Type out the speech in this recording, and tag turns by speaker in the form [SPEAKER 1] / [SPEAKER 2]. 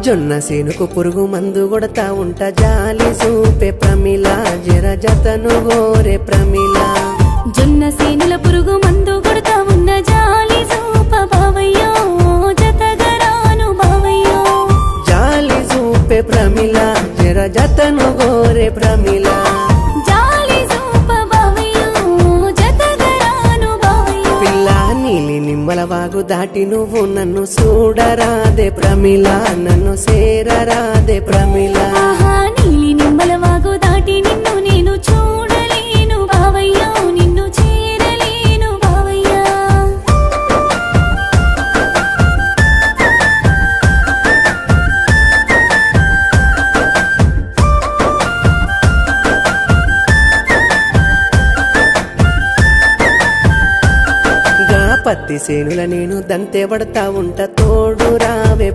[SPEAKER 1] జొన్న సేనుకు పురుగు మందు కొడతా ఉంటా జాలి చూపే ప్రమిళ జర జతను గోరే ప్రమిళ
[SPEAKER 2] జొన్న సేనుల పురుగు మందు కొడతా ఉన్న జాలి చూప బావయ్యో జతగరాను బావయ్యో
[SPEAKER 1] జాలి చూపే ప్రమిళ జర జతను గోరే ప్రమిళ
[SPEAKER 2] జాలి చూప బావయ్యో జతగరాను బావయ్యో
[SPEAKER 1] పిల్ల నీలి నిమ్మల వాగు దాటి నువ్వు నన్ను చూడరాదే ప్రమిళ నన్ను సేరరాదే ప్రమిళ
[SPEAKER 2] ఆహా నీలి నిమ్మల వాగు దాటి నిన్ను నేను చూడలేను బావయ్యో నిన్ను చేరలేను బావయ్యా
[SPEAKER 1] గా పత్తి సేనుల నేను దంతే పడతా ఉంటా తోడు రావే